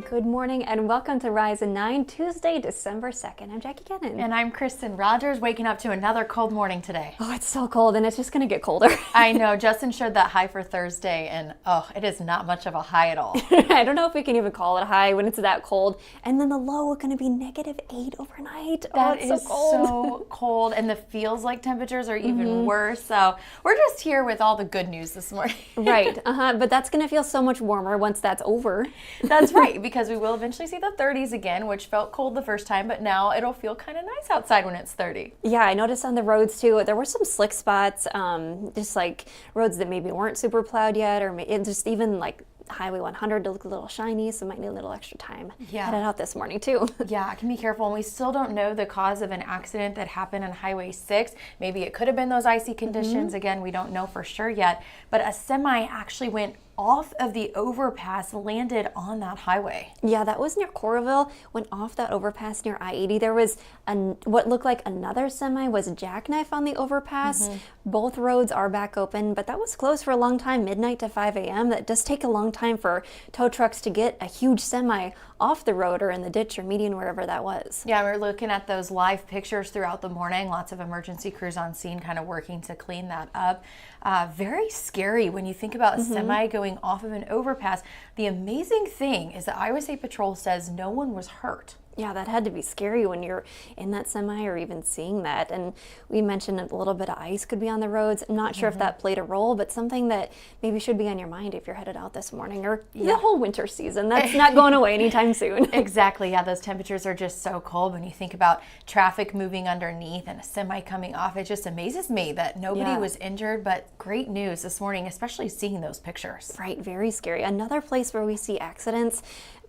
Good morning and welcome to Rise and 9, Tuesday, December 2nd. I'm Jackie Kennan. And I'm Kristin Rogers, waking up to another cold morning today. Oh, it's so cold and it's just going to get colder. I know. Justin showed that high for Thursday and it is not much of a high at all. I don't know if we can even call it a high when it's that cold. And then the low is going to be -8 overnight. That is so cold. And the feels like temperatures are even worse. So we're just here with all the good news this morning. Right. But that's going to feel so much warmer once that's over. That's right, because we will eventually see the 30s again, which felt cold the first time, but now it'll feel kind of nice outside when it's 30. Yeah, I noticed on the roads too, there were some slick spots, just like roads that maybe weren't super plowed yet, or just even like Highway 100 to look a little shiny, so might need a little extra time. Yeah. Headed out this morning too. Yeah, I can be careful. And we still don't know the cause of an accident that happened on Highway 6. Maybe it could have been those icy conditions. Again, we don't know for sure yet. But a semi actually went off of the overpass, landed on that highway. Yeah, that was near Coralville. Went off that overpass near I-80. There was what looked like another semi was jackknife on the overpass. Both roads are back open, but that was closed for a long time, midnight to 5 a.m. That does take a long time for tow trucks to get a huge semi off the road or in the ditch or median, wherever that was. Yeah, we're looking at those live pictures throughout the morning. Lots of emergency crews on scene kind of working to clean that up. Very scary when you think about a semi going off of an overpass. The amazing thing is that Iowa State Patrol says no one was hurt. Yeah, that had to be scary when you're in that semi or even seeing that. And we mentioned a little bit of ice could be on the roads. I'm not sure if that played a role, but something that maybe should be on your mind if you're headed out this morning or the whole winter season. That's not going away anytime soon. Exactly. Yeah, those temperatures are just so cold. When you think about traffic moving underneath and a semi coming off, it just amazes me that nobody was injured. But great news this morning, especially seeing those pictures. Right, very scary. Another place where we see accidents,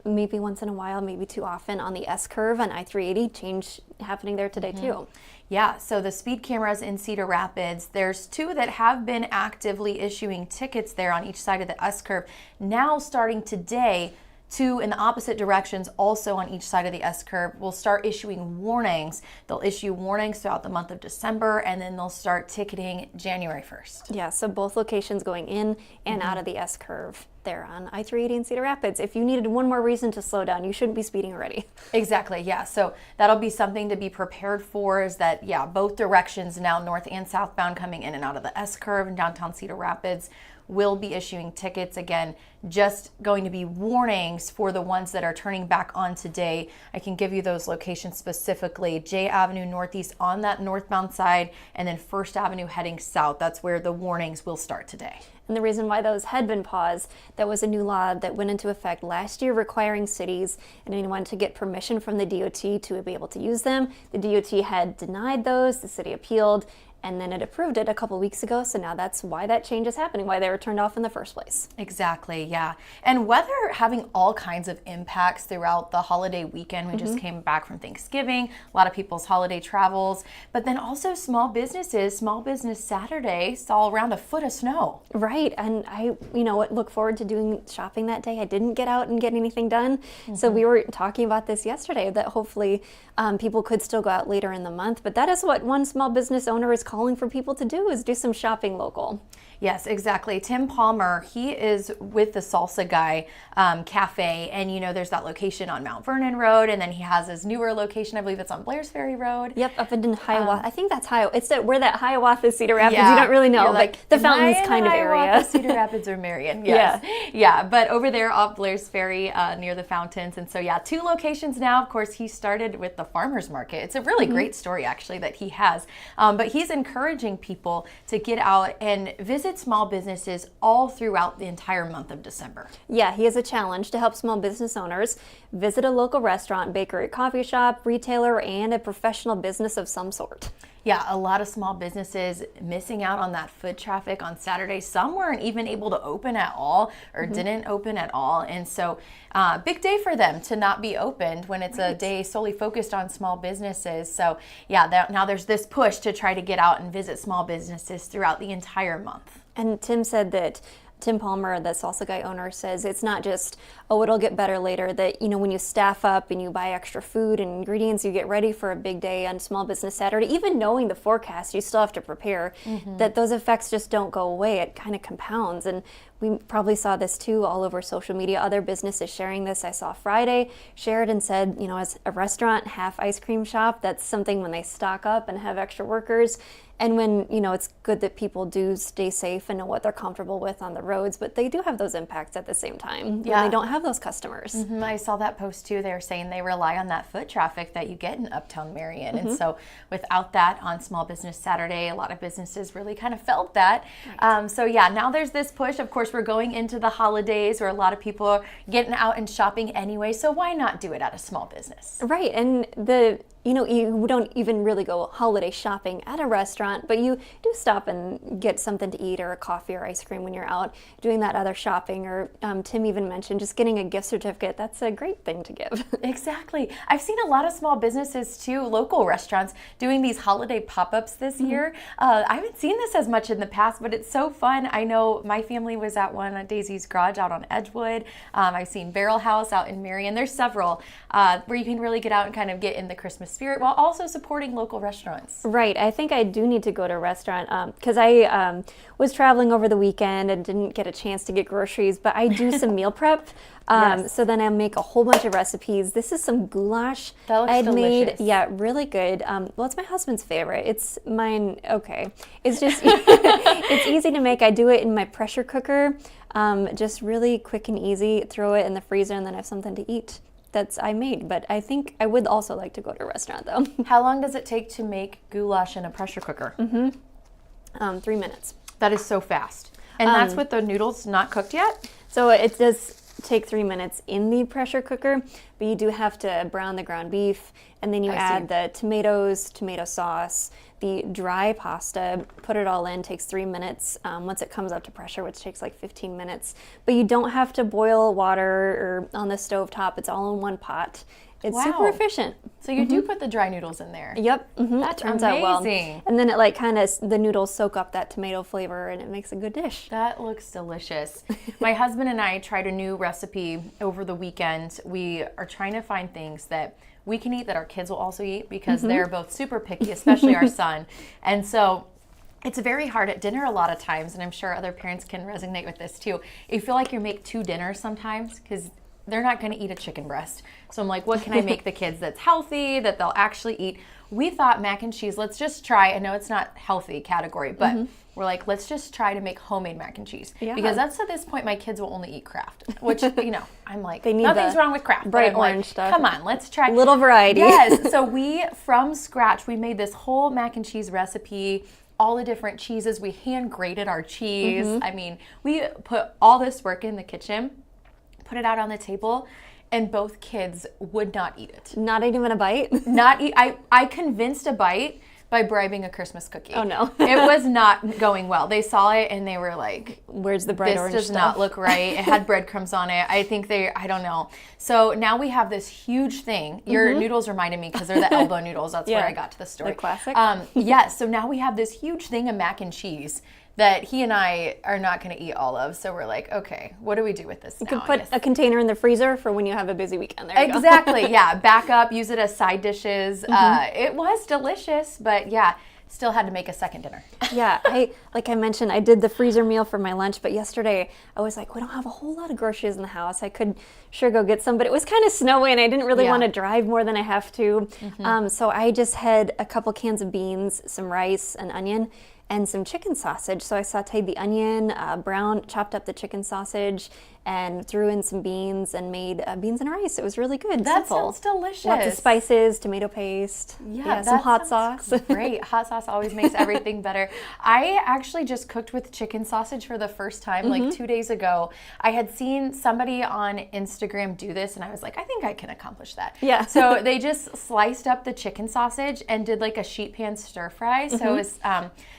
maybe once in a while, maybe too often, on the S-curve on I-380, change happening there today too. Yeah, so the speed cameras in Cedar Rapids, there's 2 that have been actively issuing tickets there on each side of the S-curve. Now starting today, 2 in the opposite directions, also on each side of the S-curve, will start issuing warnings. They'll issue warnings throughout the month of December, and then they'll start ticketing January 1st. Yeah, so both locations going in and out of the S-curve there on I-380 in Cedar Rapids. If you needed one more reason to slow down, you shouldn't be speeding already. Exactly, yeah. So that'll be something to be prepared for, is that, yeah, both directions now, north and southbound, coming in and out of the S-curve in downtown Cedar Rapids, will be issuing tickets. Again, just going to be warnings for the ones that are turning back on today. I can give you those locations specifically. J Avenue Northeast on that northbound side, and then First Avenue heading south. That's where the warnings will start today. And the reason why those had been paused, that was a new law that went into effect last year requiring cities and anyone to get permission from the DOT to be able to use them. The DOT had denied those, the city appealed, and then it approved it a couple weeks ago. So now that's why that change is happening, why they were turned off in the first place. Exactly, yeah. And weather having all kinds of impacts throughout the holiday weekend. We just came back from Thanksgiving, a lot of people's holiday travels, but then also small businesses. Small Business Saturday saw around a foot of snow. Right, and I, look forward to doing shopping that day. I didn't get out and get anything done. So we were talking about this yesterday, that hopefully people could still go out later in the month. But that is what one small business owner is calling for people to do, is do some shopping local. Yes, exactly. Tim Palmer, he is with the Salsa Guy Cafe, and there's that location on Mount Vernon Road, and then he has his newer location, I believe it's on Blair's Ferry Road. Yep, up in Hiawatha. I think that's Hiawatha. It's where that Hiawatha, Cedar Rapids, you don't really know, You're like the Fountains kind of Hiawatha, area. Cedar Rapids or Marion, yes. Yeah, but over there off Blair's Ferry near the Fountains, and so 2 locations now. Of course, he started with the farmers market. It's a really great story, actually, that he has, but he's encouraging people to get out and visit small businesses all throughout the entire month of December. Yeah, he has a challenge to help small business owners visit a local restaurant, bakery, coffee shop, retailer, and a professional business of some sort. Yeah, a lot of small businesses missing out on that foot traffic on Saturday. Some weren't even able to open at all or didn't open at all. And so big day for them to not be opened when it's a day solely focused on small businesses. So yeah, now there's this push to try to get out and visit small businesses throughout the entire month. And Tim said that Tim Palmer, the Salsa Guy owner, says it's not just, oh, it'll get better later, that, you know, when you staff up and you buy extra food and ingredients, you get ready for a big day on Small Business Saturday, even knowing the forecast, you still have to prepare, that those effects just don't go away. It kind of compounds. And we probably saw this too all over social media, other businesses sharing this. I saw Friday shared and said, as a restaurant, half ice cream shop, that's something when they stock up and have extra workers. And when, it's good that people do stay safe and know what they're comfortable with on the roads, but they do have those impacts at the same time when they don't have those customers. I saw that post too. They were saying they rely on that foot traffic that you get in Uptown Marion. And so without that on Small Business Saturday, a lot of businesses really kind of felt that. Right. Now there's this push. Of course, we're going into the holidays where a lot of people are getting out and shopping anyway. So why not do it at a small business? Right. And you don't even really go holiday shopping at a restaurant, but you do stop and get something to eat or a coffee or ice cream when you're out doing that other shopping. Or Tim even mentioned just getting a gift certificate. That's a great thing to give. Exactly. I've seen a lot of small businesses too, local restaurants, doing these holiday pop-ups this year. I haven't seen this as much in the past, but it's so fun. I know my family was at one at Daisy's Garage out on Edgewood. I've seen Barrel House out in Marion. There's several where you can really get out and kind of get in the Christmas spirit while also supporting local restaurants. Right. I think I do need to go to a restaurant because I was traveling over the weekend and didn't get a chance to get groceries, but I do some meal prep. Yes. So then I make a whole bunch of recipes. This is some goulash that looks I'd delicious. made. Yeah, really good. Well, it's my husband's favorite. It's mine. Okay. It's just, it's easy to make. I do it in my pressure cooker. Just really quick and easy. Throw it in the freezer and then I have something to eat. That's I made, but I think I would also like to go to a restaurant though. How long does it take to make goulash in a pressure cooker? 3 minutes. That is so fast. And that's with the noodles not cooked yet? So it does take 3 minutes in the pressure cooker, but you do have to brown the ground beef, and then you add the tomatoes, tomato sauce, the dry pasta, put it all in, takes 3 minutes once it comes up to pressure, which takes like 15 minutes. But you don't have to boil water or on the stove top. It's all in one pot. It's super efficient. So you do put the dry noodles in there. Yep. That turns out well. And then it the noodles soak up that tomato flavor and it makes a good dish. That looks delicious. My husband and I tried a new recipe over the weekend. We are trying to find things that we can eat that our kids will also eat because they're both super picky, especially our son. And so it's very hard at dinner a lot of times, and I'm sure other parents can resonate with this too. You feel like you make two dinners sometimes because they're not going to eat a chicken breast. So I'm like, what can I make the kids that's healthy, that they'll actually eat? We thought mac and cheese, let's just try. I know it's not healthy category, but we're like, let's just try to make homemade mac and cheese. Yeah. Because that's at this point, my kids will only eat Kraft, which, I'm like, nothing's wrong with Kraft. Bright orange stuff. Come on, let's try. Little variety. Yes. So from scratch, we made this whole mac and cheese recipe, all the different cheeses. We hand grated our cheese. I mean, we put all this work in the kitchen, put it out on the table, and both kids would not eat it. Not even a bite? I convinced a bite by bribing a Christmas cookie. Oh no. It was not going well. They saw it and they were like, where's the bright orange stuff? This does not look right. It had breadcrumbs on it. I think I don't know. So now we have this huge thing. Your noodles reminded me because they're the elbow noodles. That's where I got to the story. The classic? Yes. So now we have this huge thing of mac and cheese that he and I are not going to eat all of. So we're like, okay, what do we do with this now? You can put a container in the freezer for when you have a busy weekend. There you go. Exactly, yeah. Back up, use it as side dishes. It was delicious, but yeah, still had to make a second dinner. Yeah, like I mentioned, I did the freezer meal for my lunch, but yesterday I was like, we don't have a whole lot of groceries in the house. I could sure go get some, but it was kind of snowy and I didn't really want to drive more than I have to. So I just had a couple cans of beans, some rice, an onion, and some chicken sausage. So I sauteed the onion, chopped up the chicken sausage, and threw in some beans and made beans and rice. It was really good. That simple. Sounds delicious. Lots of spices, tomato paste. Yeah, some hot sauce. Great. Hot sauce always makes everything better. I actually just cooked with chicken sausage for the first time, like 2 days ago. I had seen somebody on Instagram do this, and I was like, I think I can accomplish that. Yeah. So they just sliced up the chicken sausage and did like a sheet pan stir fry. So it was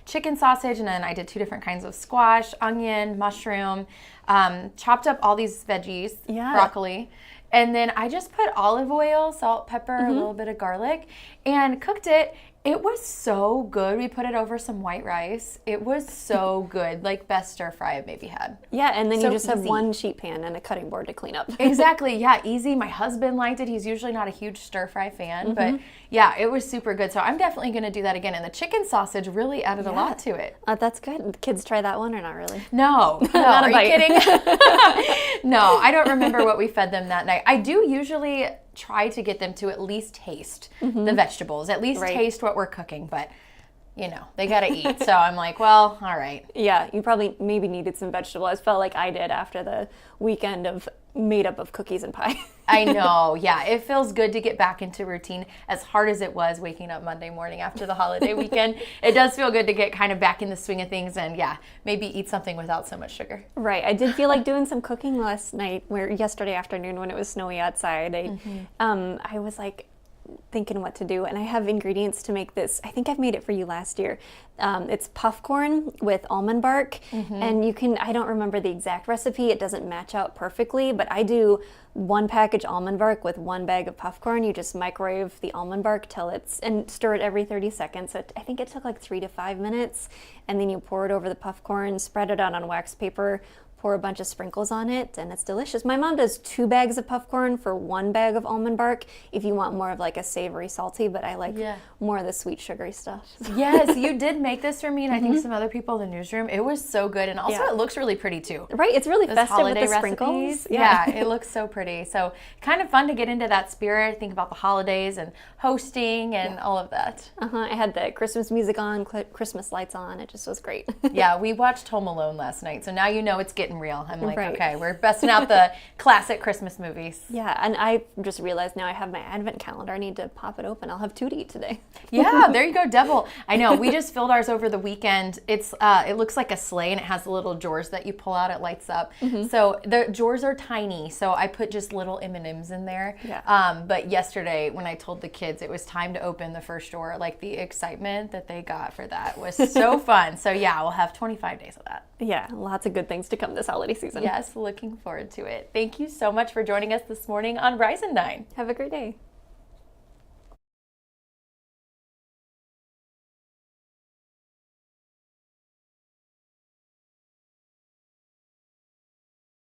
chicken sausage, and then I did 2 different kinds of squash, onion, mushroom, chopped up all these veggies, broccoli, and then I just put olive oil, salt, pepper, a little bit of garlic, and cooked it. It was so good. We put it over some white rice. It was so good. Like best stir fry I've maybe had. Yeah, and then So you just have easy. one sheet pan and a cutting board to clean up. Exactly. Yeah, easy. My husband liked it. He's usually not a huge stir fry fan, but yeah, it was super good. So I'm definitely going to do that again. And the chicken sausage really added a lot to it. That's good. Kids try that one or not really? No, Not a are you bite. kidding? No, I don't remember what we fed them that night. I do usually try to get them to at least taste the vegetables, at least taste what we're cooking, but you know, they got to eat. So I'm like, well, all right. Yeah, you probably maybe needed some vegetables. I felt like I did after the weekend of made up of cookies and pie. I know. Yeah, it feels good to get back into routine. As hard as it was waking up Monday morning after the holiday weekend, it does feel good to get kind of back in the swing of things and yeah, maybe eat something without so much sugar. Right. I did feel like doing some cooking last night, yesterday afternoon when it was snowy outside. I was like thinking what to do, and I have ingredients to make this. I think I've made it for you last year. It's puff corn with almond bark, and you can, I don't remember the exact recipe, it doesn't match out perfectly, but I do 1 package almond bark with 1 bag of puff corn. You just microwave the almond bark till and stir it every 30 seconds. So I think it took like 3 to 5 minutes, and then you pour it over the puff corn, spread it out on wax paper, pour a bunch of sprinkles on it, and it's delicious. My mom does 2 bags of puff corn for 1 bag of almond bark if you want more of like a savory salty, but I like more of the sweet sugary stuff. Yes, you did make this for me and I think some other people in the newsroom. It was so good, and also it looks really pretty too. Right, it's really Those festive with holiday the sprinkles. recipes. Yeah, it looks so pretty. So kind of fun to get into that spirit, think about the holidays and hosting and all of that. I had the Christmas music on, Christmas lights on. It just was great. Yeah, we watched Home Alone last night, so now you know it's getting real. I'm like, okay, we're busting out the classic Christmas movies. Yeah, and I just realized now I have my advent calendar. I need to pop it open. I'll have 2 to eat today. Yeah, there you go, double. I know, we just filled ours over the weekend. It looks like a sleigh, and it has the little drawers that you pull out. It lights up. So the drawers are tiny, so I put just little M&Ms in there. Yeah. But yesterday, when I told the kids it was time to open the first drawer, like the excitement that they got for that was so fun. So yeah, we'll have 25 days of that. Yeah, lots of good things to come this holiday season. Yes, looking forward to it. Thank you so much for joining us this morning on Rise and Dine. Have a great day.